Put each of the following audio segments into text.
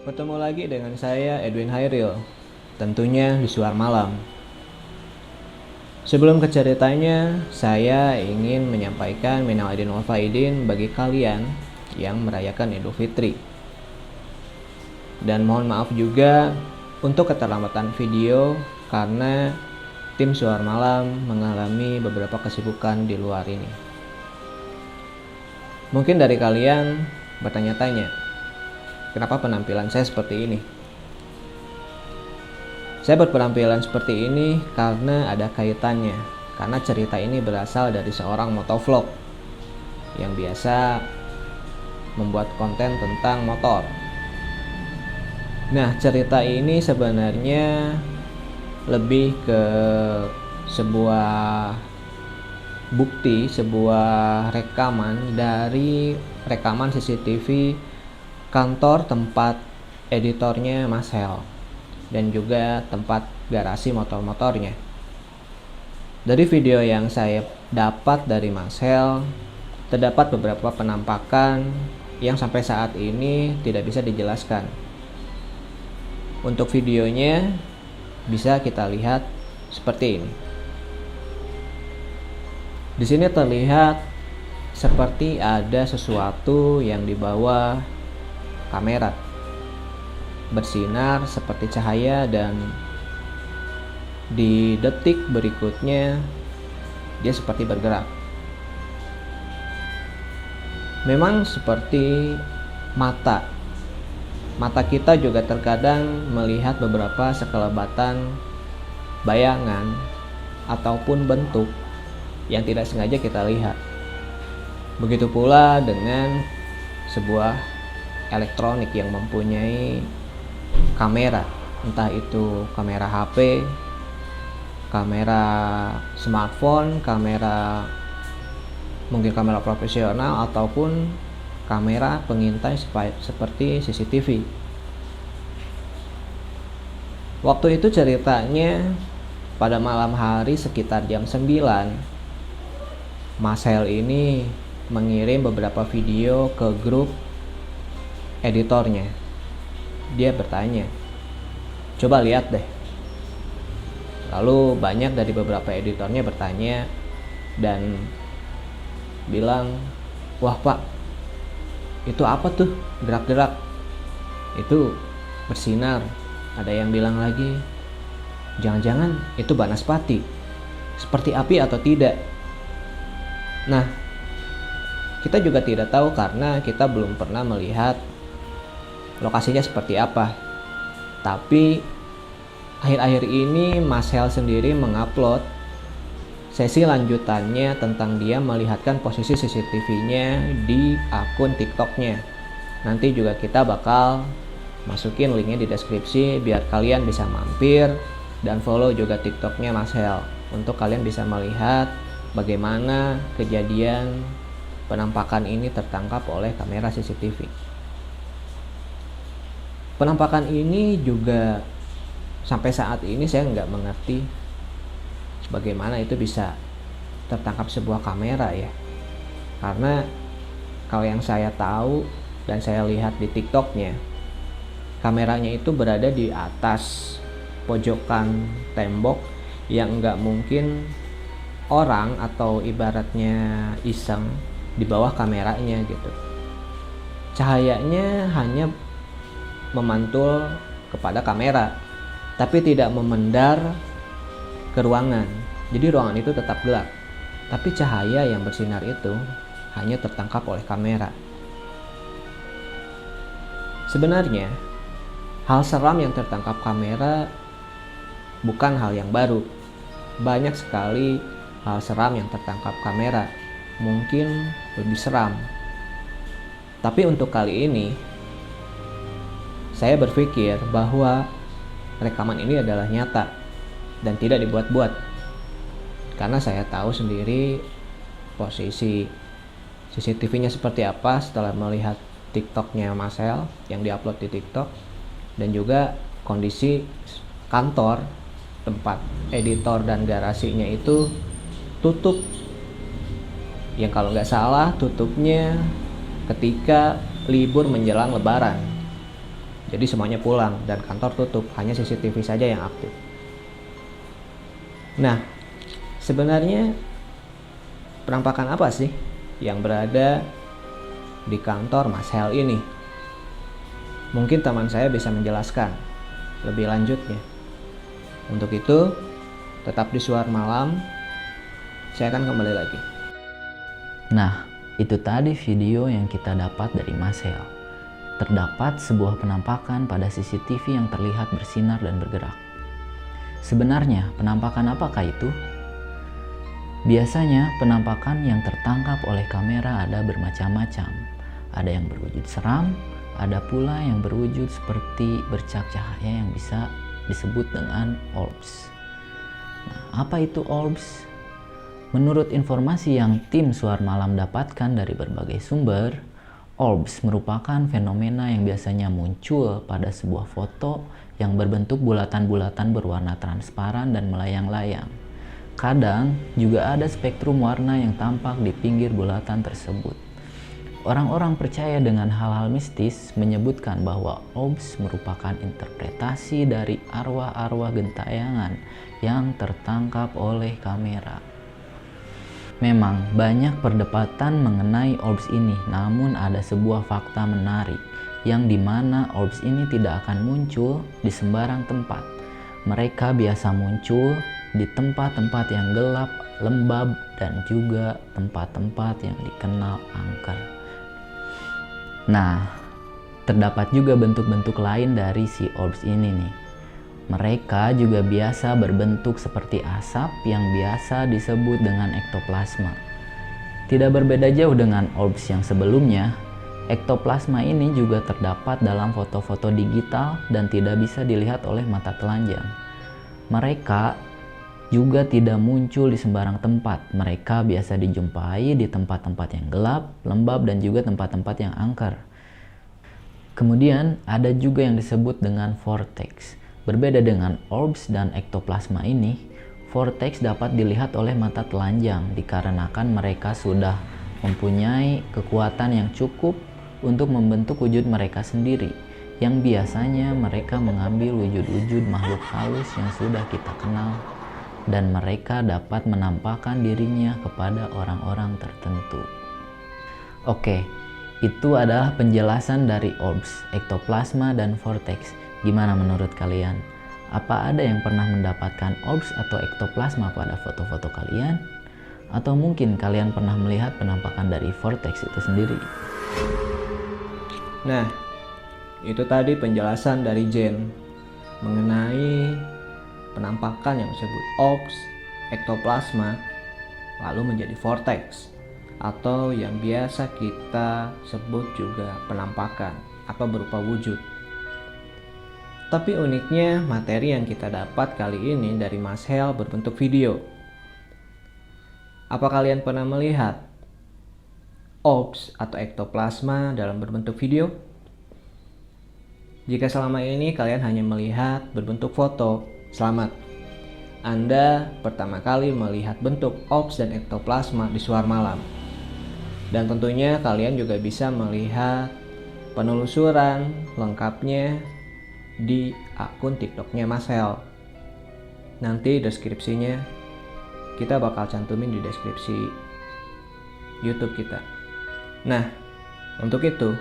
Bertemu lagi dengan saya Edwin Hairil, tentunya di Suar Malam. Sebelum ke ceritanya, saya ingin menyampaikan minal aidin wal faidin bagi kalian yang merayakan Idul Fitri. Dan mohon maaf juga untuk keterlambatan video karena tim Suar Malam mengalami beberapa kesibukan di luar ini. Mungkin dari kalian bertanya-tanya, kenapa penampilan saya seperti ini? Saya berpenampilan seperti ini karena ada kaitannya. Karena cerita ini berasal dari seorang motovlog yang biasa membuat konten tentang motor. Nah, cerita ini sebenarnya lebih ke sebuah bukti, sebuah rekaman dari rekaman CCTV kantor tempat editornya Mas Hel dan juga tempat garasi motor-motornya. Dari video yang saya dapat dari Mas Hel, terdapat beberapa penampakan yang sampai saat ini tidak bisa dijelaskan. Untuk videonya bisa kita lihat seperti ini. Di sini terlihat seperti ada sesuatu yang di bawah kamera, bersinar seperti cahaya, dan di detik berikutnya dia seperti bergerak. Memang seperti mata kita juga terkadang melihat beberapa sekelebatan bayangan ataupun bentuk yang tidak sengaja kita lihat. Begitu pula dengan sebuah elektronik yang mempunyai kamera, entah itu kamera HP, kamera smartphone, mungkin kamera profesional, ataupun kamera pengintai seperti CCTV. Waktu itu ceritanya pada malam hari sekitar jam 9, Mas Hel ini mengirim beberapa video ke grup editornya. Dia bertanya, coba lihat deh. Lalu banyak dari beberapa editornya bertanya dan bilang, wah pak, itu apa tuh gerak-gerak? Itu bersinar. Ada yang bilang lagi, jangan-jangan itu banaspati, seperti api atau tidak. Nah, kita juga tidak tahu karena kita belum pernah melihat lokasinya seperti apa. Tapi akhir-akhir ini Mas Hel sendiri mengupload sesi lanjutannya tentang dia melihatkan posisi CCTV-nya di akun TikTok-nya. Nanti juga kita bakal masukin linknya di deskripsi biar kalian bisa mampir dan follow juga TikTok-nya Mas Hel untuk kalian bisa melihat bagaimana kejadian penampakan ini tertangkap oleh kamera CCTV. Penampakan ini juga sampai saat ini saya nggak mengerti bagaimana itu bisa tertangkap sebuah kamera ya. Karena kalau yang saya tahu dan saya lihat di TikToknya, kameranya itu berada di atas pojokan tembok yang nggak mungkin orang atau ibaratnya iseng di bawah kameranya gitu. Cahayanya hanya memantul kepada kamera, tapi tidak memendar ke ruangan. Jadi ruangan itu tetap gelap, tapi cahaya yang bersinar itu hanya tertangkap oleh kamera. Sebenarnya hal seram yang tertangkap kamera bukan hal yang baru. Banyak sekali hal seram yang tertangkap kamera, mungkin lebih seram. Tapi untuk kali ini saya berpikir bahwa rekaman ini adalah nyata dan tidak dibuat-buat. Karena saya tahu sendiri posisi CCTV-nya seperti apa setelah melihat TikTok-nya Mas Hel yang diupload di TikTok, dan juga kondisi kantor tempat editor dan garasinya itu tutup. Yang kalau nggak salah tutupnya ketika libur menjelang Lebaran. Jadi semuanya pulang dan kantor tutup, hanya CCTV saja yang aktif. Nah, sebenarnya penampakan apa sih yang berada di kantor Mas Hel ini? Mungkin teman saya bisa menjelaskan lebih lanjutnya. Untuk itu, tetap di Suara Malam, saya akan kembali lagi. Nah, itu tadi video yang kita dapat dari Mas Hel. Terdapat sebuah penampakan pada CCTV yang terlihat bersinar dan bergerak. Sebenarnya, penampakan apakah itu? Biasanya, penampakan yang tertangkap oleh kamera ada bermacam-macam. Ada yang berwujud seram, ada pula yang berwujud seperti bercak cahaya yang bisa disebut dengan orbs. Nah, apa itu orbs? Menurut informasi yang tim Suara Malam dapatkan dari berbagai sumber, orbs merupakan fenomena yang biasanya muncul pada sebuah foto yang berbentuk bulatan-bulatan berwarna transparan dan melayang-layang. Kadang juga ada spektrum warna yang tampak di pinggir bulatan tersebut. Orang-orang percaya dengan hal-hal mistis menyebutkan bahwa orbs merupakan interpretasi dari arwah-arwah gentayangan yang tertangkap oleh kamera. Memang banyak perdebatan mengenai orbs ini, namun ada sebuah fakta menarik yang dimana orbs ini tidak akan muncul di sembarang tempat. Mereka biasa muncul di tempat-tempat yang gelap, lembab, dan juga tempat-tempat yang dikenal angker. Nah, terdapat juga bentuk-bentuk lain dari si orbs ini nih. Mereka juga biasa berbentuk seperti asap yang biasa disebut dengan ektoplasma. Tidak berbeda jauh dengan orbs yang sebelumnya, ektoplasma ini juga terdapat dalam foto-foto digital dan tidak bisa dilihat oleh mata telanjang. Mereka juga tidak muncul di sembarang tempat. Mereka biasa dijumpai di tempat-tempat yang gelap, lembab, dan juga tempat-tempat yang angker. Kemudian ada juga yang disebut dengan vortex. Berbeda dengan orbs dan ektoplasma ini, vortex dapat dilihat oleh mata telanjang dikarenakan mereka sudah mempunyai kekuatan yang cukup untuk membentuk wujud mereka sendiri, yang biasanya mereka mengambil wujud-wujud makhluk halus yang sudah kita kenal, dan mereka dapat menampakkan dirinya kepada orang-orang tertentu. Oke, itu adalah penjelasan dari orbs, ektoplasma, dan vortex. Gimana menurut kalian? Apa ada yang pernah mendapatkan orbs atau ektoplasma pada foto-foto kalian? Atau mungkin kalian pernah melihat penampakan dari vortex itu sendiri? Nah, itu tadi penjelasan dari Jen mengenai penampakan yang disebut orbs, ektoplasma, lalu menjadi vortex, atau yang biasa kita sebut juga penampakan atau berupa wujud. Tapi uniknya materi yang kita dapat kali ini dari Mas Hel berbentuk video. Apa kalian pernah melihat orbs atau ektoplasma dalam berbentuk video? Jika selama ini kalian hanya melihat berbentuk foto, selamat. Anda pertama kali melihat bentuk orbs dan ektoplasma di Suara Malam. Dan tentunya kalian juga bisa melihat penelusuran lengkapnya di akun TikToknya Mas Hel. Nanti deskripsinya kita bakal cantumin di deskripsi YouTube kita. Nah, untuk itu,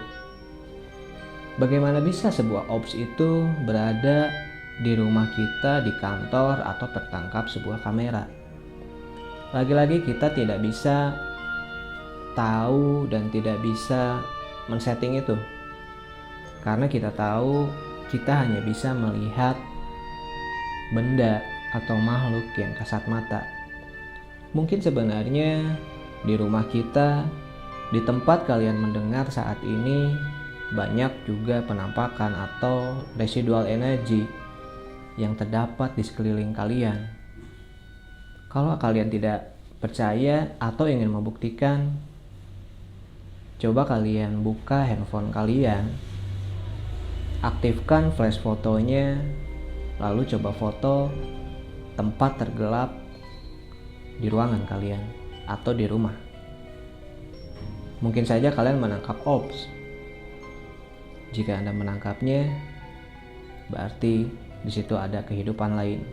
bagaimana bisa sebuah orbs itu berada di rumah kita, di kantor, atau tertangkap sebuah kamera? Lagi-lagi kita tidak bisa tahu dan tidak bisa men-setting itu, karena kita tahu kita hanya bisa melihat benda atau makhluk yang kasat mata. Mungkin sebenarnya di rumah kita, di tempat kalian mendengar saat ini, banyak juga penampakan atau residual energi yang terdapat di sekeliling kalian. Kalau kalian tidak percaya atau ingin membuktikan, coba kalian buka handphone kalian, aktifkan flash fotonya, lalu coba foto tempat tergelap di ruangan kalian atau di rumah. Mungkin saja kalian menangkap orbs. Jika Anda menangkapnya, berarti di situ ada kehidupan lain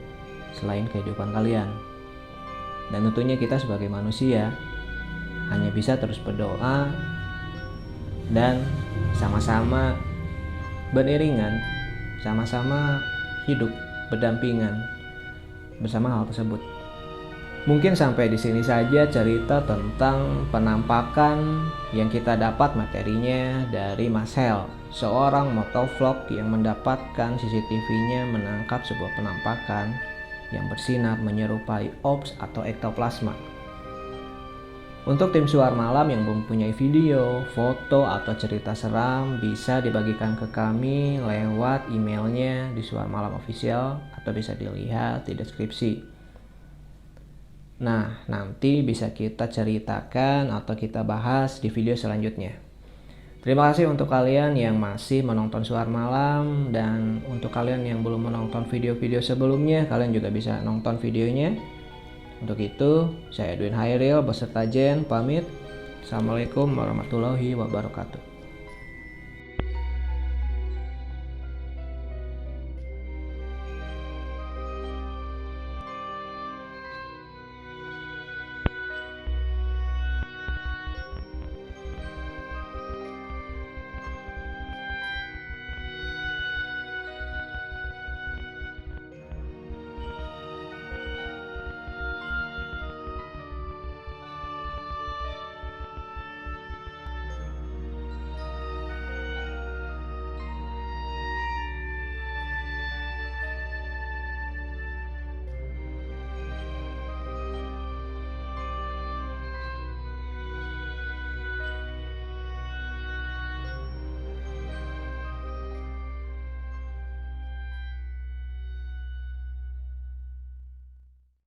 selain kehidupan kalian. Dan tentunya kita sebagai manusia hanya bisa terus berdoa dan sama-sama beriringan, sama-sama hidup berdampingan bersama hal tersebut. Mungkin sampai di sini saja cerita tentang penampakan yang kita dapat materinya dari Mas Hel, seorang motovlog yang mendapatkan CCTV-nya menangkap sebuah penampakan yang bersinar menyerupai orbs atau ektoplasma. Untuk tim Suar Malam yang mempunyai video, foto, atau cerita seram bisa dibagikan ke kami lewat emailnya di Suar Malam Official atau bisa dilihat di deskripsi. Nah, nanti bisa kita ceritakan atau kita bahas di video selanjutnya. Terima kasih untuk kalian yang masih menonton Suar Malam, dan untuk kalian yang belum menonton video-video sebelumnya, kalian juga bisa nonton videonya. Untuk itu, saya Edwin Hairil beserta Jen pamit. Assalamualaikum warahmatullahi wabarakatuh.